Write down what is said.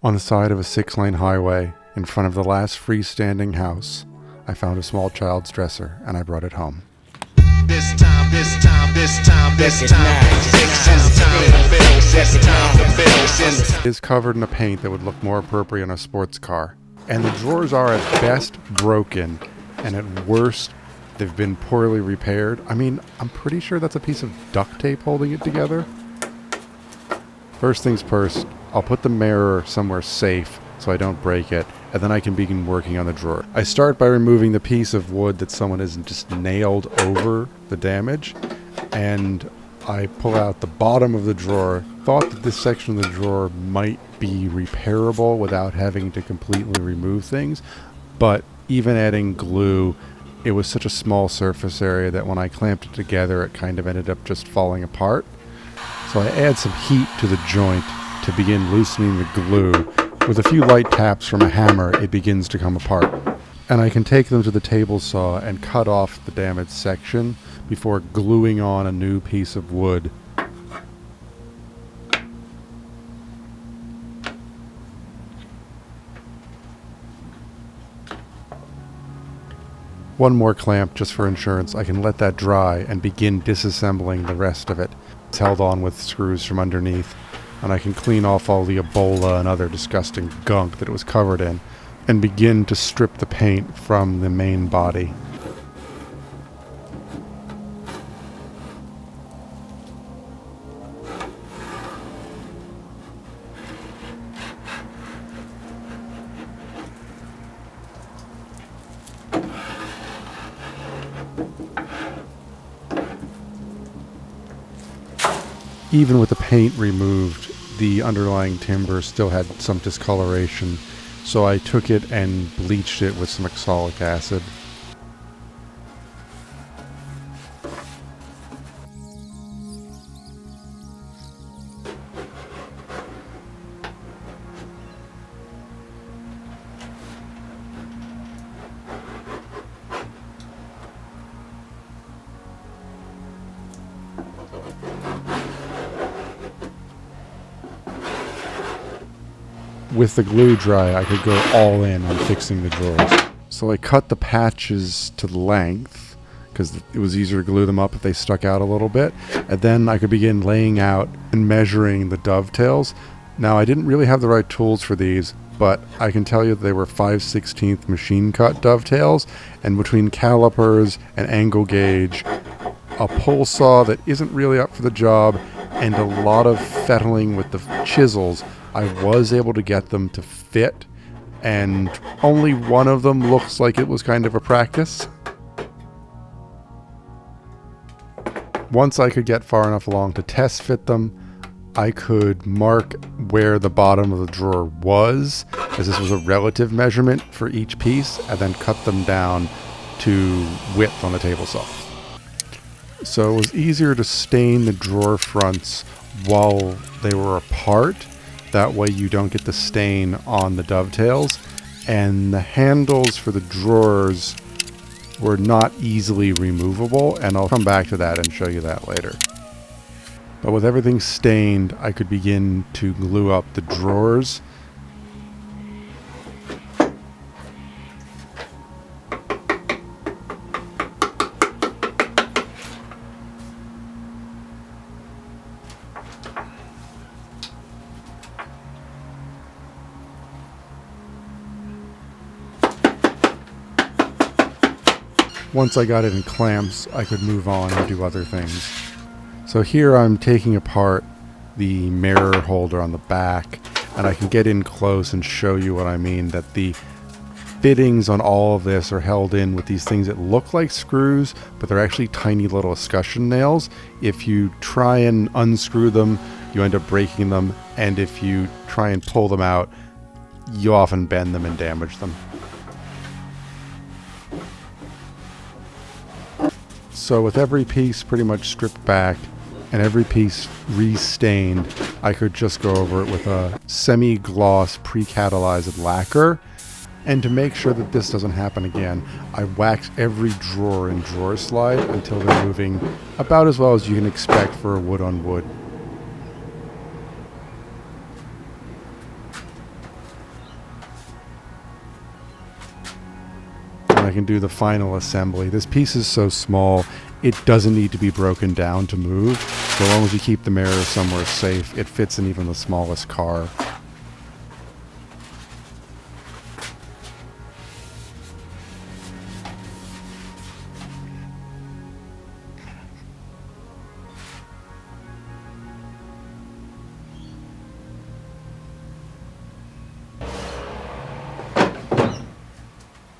On the side of a 6-lane highway, in front of the last freestanding house, I found a small child's dresser and I brought it home. This time, this time, this time, this time, this time to build, this time to build. It is covered in a paint that would look more appropriate on a sports car. And the drawers are at best broken, and at worst, they've been poorly repaired. I mean, I'm pretty sure that's a piece of duct tape holding it together. First things first, I'll put the mirror somewhere safe so I don't break it, and then I can begin working on the drawer. I start by removing the piece of wood that someone has just nailed over the damage, and I pull out the bottom of the drawer. Thought that this section of the drawer might be repairable without having to completely remove things, but even adding glue, it was such a small surface area that when I clamped it together, it kind of ended up just falling apart. So I add some heat to the joint to begin loosening the glue. With a few light taps from a hammer, it begins to come apart. And I can take them to the table saw and cut off the damaged section before gluing on a new piece of wood. One more clamp just for insurance. I can let that dry and begin disassembling the rest of it. It's held on with screws from underneath, and I can clean off all the Ebola and other disgusting gunk that it was covered in and begin to strip the paint from the main body. Even with the paint removed, the underlying timber still had some discoloration, so I took it and bleached it with some oxalic acid. With the glue dry, I could go all in on fixing the drawers. So I cut the patches to length, because it was easier to glue them up if they stuck out a little bit. And then I could begin laying out and measuring the dovetails. Now, I didn't really have the right tools for these, but I can tell you that they were 5/16 machine cut dovetails, and between calipers and angle gauge, a pull saw that isn't really up for the job, and a lot of fettling with the chisels, I was able to get them to fit, and only one of them looks like it was kind of a practice. Once I could get far enough along to test fit them, I could mark where the bottom of the drawer was, as this was a relative measurement for each piece, and then cut them down to width on the table saw. So it was easier to stain the drawer fronts while they were apart. That way you don't get the stain on the dovetails. And the handles for the drawers were not easily removable, and I'll come back to that and show you that later. But with everything stained, I could begin to glue up the drawers. Once I got it in clamps, I could move on and do other things. So here I'm taking apart the mirror holder on the back, and I can get in close and show you what I mean, that the fittings on all of this are held in with these things that look like screws, but they're actually tiny little escutcheon nails. If you try and unscrew them, you end up breaking them, and if you try and pull them out, you often bend them and damage them. So with every piece pretty much stripped back and every piece re-stained, I could just go over it with a semi-gloss pre-catalyzed lacquer. And to make sure that this doesn't happen again, I wax every drawer and drawer slide until they're moving about as well as you can expect for a wood on wood. can do the final assembly. This piece is so small, it doesn't need to be broken down to move. So long as you keep the mirror somewhere safe, it fits in even the smallest car.